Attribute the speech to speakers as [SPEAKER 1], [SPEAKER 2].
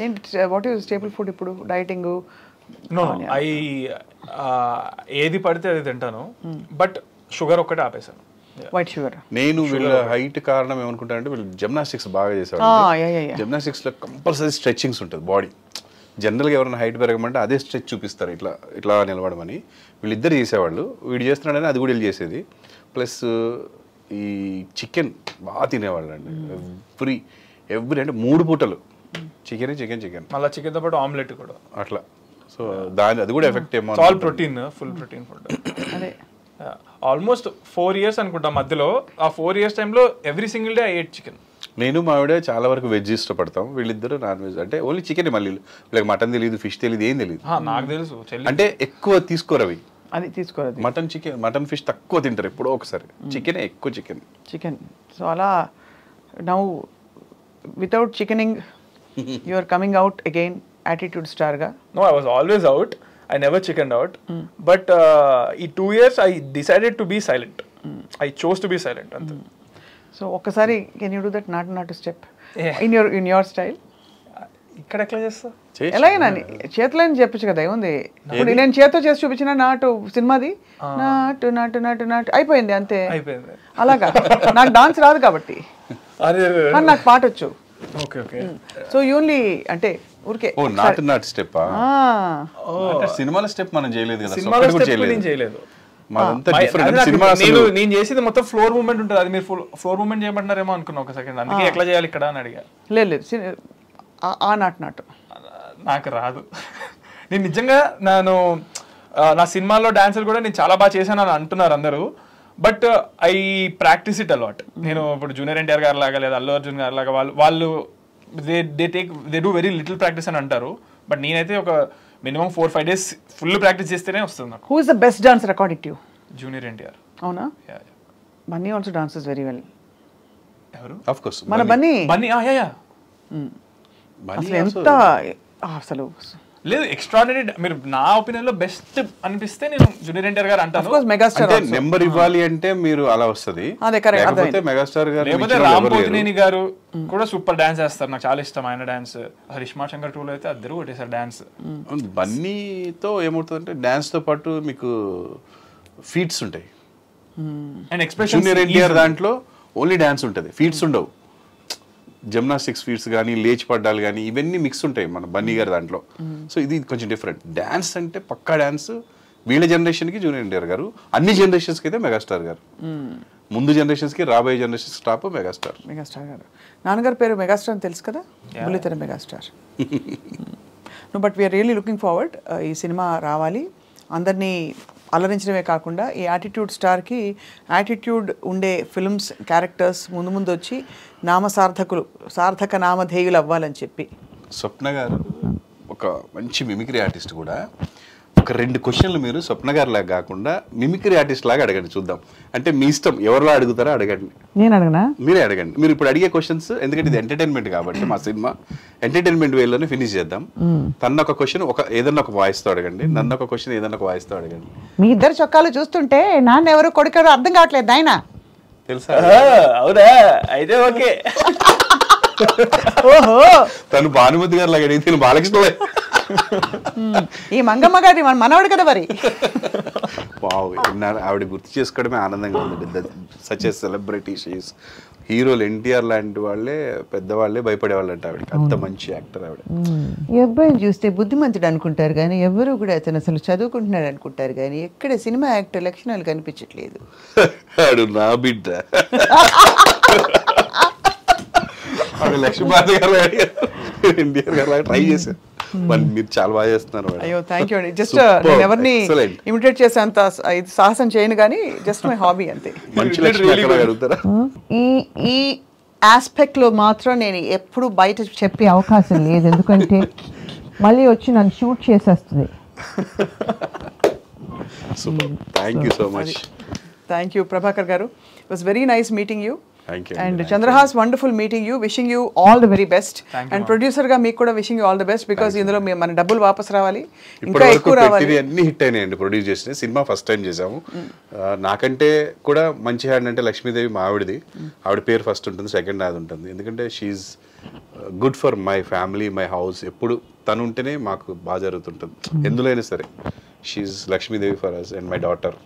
[SPEAKER 1] ఏంటి what is stable food ఇప్పుడు dieting?
[SPEAKER 2] No ఏది పడితే అది తింటాను, బట్ షుగర్ ఒక్కటే ఆపేసాను.
[SPEAKER 1] White sugar.
[SPEAKER 3] నేను వీళ్ళ హైట్ కారణం ఏమనుకుంటానంటే వీళ్ళు జిమ్నాస్టిక్స్ బాగా చేసేవాళ్ళు. జిమ్నాస్టిక్స్లో కంపల్సరీ స్ట్రెచ్చింగ్స్ ఉంటుంది బాడీ. జనరల్గా ఎవరైనా హైట్ పెరగమంటే అదే స్ట్రెచ్ చూపిస్తారు, ఇట్లా ఇట్లా నిలబడమని. వీళ్ళిద్దరు చేసేవాళ్ళు, వీడు చేస్తున్నాడని అది కూడా వీళ్ళు చేసేది. ప్లస్ ఈ చికెన్ బాగా తినేవాళ్ళు అండి. ఎవ్రీ అంటే 3 పూటలు చికెన్
[SPEAKER 2] మళ్ళీ చికెన్తో పాటు ఆమ్లెట్ కూడా అట్లా.
[SPEAKER 3] సో అది కూడా ఎఫెక్ట్ ఏమో.
[SPEAKER 2] All protein, full protein food.
[SPEAKER 1] అదే
[SPEAKER 2] ఆల్మోస్ట్ 4 years అనుకుంటా మధ్యలో. ఆ 4 years టైంలో every single day I ate chicken.
[SPEAKER 3] నేను మా ఆవిడ చాలా వరకు వెజ్ ఇష్టపడతాం, వీళ్ళిద్దరు నాన్ వెజ్. అంటే ఓన్లీ చికెన్, మళ్ళీ వీళ్ళకి మటన్ తెలియదు, ఫిష్ తెలియదు, ఏం తెలియదు.
[SPEAKER 2] నాకు తెలుసు,
[SPEAKER 3] అంటే ఎక్కువ తీసుకోరు అవి.
[SPEAKER 1] అది తీసుకోరు.
[SPEAKER 3] మటన్ ఫిష్ తక్కువ తింటారు, ఎప్పుడో ఒకసారి. చికెన్ ఎక్కువ చికెన్.
[SPEAKER 1] సో అలా now without chickening you are coming out again attitude star గా.
[SPEAKER 2] No, I was always out. I never chickened out, but in 2 years I decided to be silent. I chose to be silent.
[SPEAKER 1] So ఒక్కసారి can you do that not step in your style?
[SPEAKER 2] ఇక్కడ ఎట్లా చేస్తా?
[SPEAKER 1] ఎలాగైనా చేతిలో చెప్పచ్చు కదా, ఏముంది. ఇప్పుడు నేను చేతితో చేసి చూపించిన నాటు సినిమాది నాటు అయిపోయింది అంతే. అలాగా నాకు డాన్స్ రాదు కాబట్టి, నాకు పాట వచ్చు. సో యూన్లీ అంటే ఊరికే
[SPEAKER 3] నాట్ స్టెప్. సినిమాల స్టెప్ మనం చేయలేదు కదా,
[SPEAKER 2] చేయలేదు.
[SPEAKER 3] నేను
[SPEAKER 2] చేసేది మొత్తం ఫ్లోర్ మూవ్మెంట్ ఉంటుంది. అది మీరు ఫ్లోర్ మూవ్మెంట్ చేయమంటున్నారేమో అనుకున్నా ఒక సెకండ్, అందుకే ఎట్లా చేయాలి ఇక్కడ అని అడిగా.
[SPEAKER 1] లేదు నాటు
[SPEAKER 2] నాకు రాదు. నేను నిజంగా నా సినిమాల్లో డాన్సులు కూడా నేను చాలా బాగా చేశాను అని అంటున్నారు అందరూ, but I practice it a lot. నేను ఇప్పుడు జూనియర్ ఎన్టీఆర్ గారు లాగా లేదా అల్లు అర్జున్ గారు లాగా వాళ్ళు they do very little practice అని అంటారు, బట్ నేనైతే ఒక మినిమం 4-5 days ఫుల్ ప్రాక్టీస్ చేస్తేనే వస్తుంది.
[SPEAKER 1] Who is the best dancer according to you?
[SPEAKER 2] Junior NTR.
[SPEAKER 1] అవునా? Bunny also dances very well.
[SPEAKER 2] ఎవరు?
[SPEAKER 3] ఆఫ్ కోర్స్
[SPEAKER 1] మన బన్నీ.
[SPEAKER 3] అసలు
[SPEAKER 1] ఎంత అసలు
[SPEAKER 2] లేదు, ఎక్స్ట్రాడినరీ. మీరు నా ఒపీనియన్ లో బెస్ట్ అనిపిస్తే నేను జూనియర్ ఎన్టీఆర్ గారు అంటాను.
[SPEAKER 1] ఆఫ్ కోర్స్ మెగాస్టార్
[SPEAKER 3] నెంబర్ ఇవ్వాలి అంటే మీరు అలా వస్తది.
[SPEAKER 1] అదే కరెక్ట్.
[SPEAKER 3] లేకపోతే మెగాస్టార్ గారు,
[SPEAKER 2] లేకపోతే రామ్ పోతినేని గారు కూడా సూపర్ డాన్స్ చేస్తారు, నాకు చాలా ఇష్టం ఆయన డాన్స్. హరిష్మా శంకర్ 2 లో అయితే అద్దరు కొట్టేసారు డాన్స్.
[SPEAKER 3] బన్నీతో ఏమవుతుందంటే డాన్స్ తో పాటు మీకు ఫీట్స్ ఉంటాయి.
[SPEAKER 2] And expression.
[SPEAKER 3] జూనియర్ ఎన్టీఆర్ దాంట్లో ఓన్లీ డాన్స్ ఉంటుంది, ఫీట్స్ ఉండవు. జిమ్నాస్టిక్స్ ఫీట్స్ కానీ, లేచి పడ్డాలు కానీ, ఇవన్నీ మిక్స్ ఉంటాయి మన బన్నీ గారి దాంట్లో. సో ఇది కొంచెం డిఫరెంట్. డాన్స్ అంటే పక్కా డాన్స్. వీళ్ళ జనరేషన్కి జూనియర్ ఎన్టీఆర్ గారు, అన్ని జనరేషన్స్కి అయితే మెగాస్టార్ గారు. ముందు జనరేషన్స్కి, రాబోయే జనరేషన్స్ టాప్ మెగాస్టార్
[SPEAKER 1] గారు. నాన్నగారి పేరు మెగాస్టార్ అని తెలుసు కదా, బుల్లితెర megastar. But we are really looking forward. ఈ సినిమా రావాలి, అందరినీ అలరించడమే కాకుండా ఈ యాటిట్యూడ్ స్టార్కి యాటిట్యూడ్ ఉండే ఫిల్మ్స్, క్యారెక్టర్స్ ముందు వచ్చి సార్థక నామధేయులు అవ్వాలని చెప్పి.
[SPEAKER 3] స్వప్న గారు ఒక మంచి మిమిక్రీ ఆర్టిస్ట్ కూడా. ఒక 2 questions మీరు స్వప్న గారి లాగా కాకుండా మిమిక్రీ ఆర్టిస్ట్ లాగా అడగండి, చూద్దాం. అంటే మీ ఇష్టం, ఎవరిలో అడుగుతారో అడగండి.
[SPEAKER 1] నేను అడగనా?
[SPEAKER 3] మీరే అడగండి. మీరు ఇప్పుడు అడిగే క్వశ్చన్స్, ఎందుకంటే ఇది ఎంటర్టైన్మెంట్ కాబట్టి మా సినిమా ఎంటర్టైన్మెంట్ వేలోనే ఫినిష్ చేద్దాం. తన ఒక క్వశ్చన్ ఏదన్నా ఒక వాయిస్తో అడగండి, నన్ను ఒక క్వశ్చన్ ఏదన్నా ఒక వాయిస్తో అడగండి.
[SPEAKER 1] మీ ఇద్దరు చొక్కాలు చూస్తుంటే నాన్న ఎవరు కొడుకారు అర్థం కావట్లేదు ఆయన.
[SPEAKER 3] తెలుసా?
[SPEAKER 2] అవునా? అయితే ఓకే.
[SPEAKER 1] ఓహో,
[SPEAKER 3] తను భానుమతి గారు లాగా అడిగితే బాలకృష్ణ.
[SPEAKER 1] ఈ మంగమ్మ గారి మనవాడు కదా మరి.
[SPEAKER 3] ఆవిడ గుర్తు చేసుకోవడమే ఆనందంగా ఉంది. Such a celebrity she's. హీరోలు ఎన్టీఆర్ లాంటి వాళ్ళే, పెద్దవాళ్ళే భయపడేవాళ్ళు అంట ఆవిడకి. అంత మంచి యాక్టర్ ఆవిడ.
[SPEAKER 1] ఈ అబ్బాయిని చూస్తే బుద్ధిమంతుడు అనుకుంటారు కానీ ఎవరు కూడా అతను అసలు చదువుకుంటున్నాడు అనుకుంటారు కానీ ఎక్కడ సినిమా యాక్టర్ లక్షణాలు కనిపించట్లేదు.
[SPEAKER 3] నా బిడ్డ లక్ష్మీపార్వతి గారు ఎన్టీఆర్ గారు ట్రై చేశారు. మీరు చాలా బాగా చేస్తున్నారు.
[SPEAKER 1] అయ్యో థ్యాంక్ యూ అండి. జస్ట్ నేను ఎవరిని ఇమిటేట్ చేసేంత సాహసం చేయను కానీ జస్ట్ మై హాబీ అంతే. ఈ ఆస్పెక్ట్ లో మాత్రం నేను ఎప్పుడు బయట చెప్పే అవకాశం లేదు, ఎందుకంటే మళ్ళీ వచ్చి నన్ను షూట్ చేసేస్తుంది.
[SPEAKER 3] Thank you so much.
[SPEAKER 1] Thank you Prabhakar garu. It was very nice meeting you.
[SPEAKER 3] Thank you
[SPEAKER 1] and Chandrahas wonderful meeting you, wishing you all the very best. And producer గా మీకు కూడా wishing you all the best, because ఇందులో మన డబ్బులు వాపస్ రావాలి, ఇంకా ఎక్కువ రావాలి.
[SPEAKER 3] అన్ని హిట్ అయినాయండి ప్రొడ్యూస్ చేసిన సినిమా, ఫస్ట్ టైం చేసాము. నాకంటే కూడా మంచి హ్యాండ్ అంటే లక్ష్మీదేవి మా ఆవిడది. ఆవిడ పేరు ఫస్ట్ ఉంటుంది, సెకండ్ నాది ఉంటుంది. ఎందుకంటే she's good for my family, my house. ఎప్పుడు తను ఉంటేనే మాకు బాగా జరుగుతుంటుంది ఎందులో అయినా సరే. She's Lakshmidevi for us and my daughter.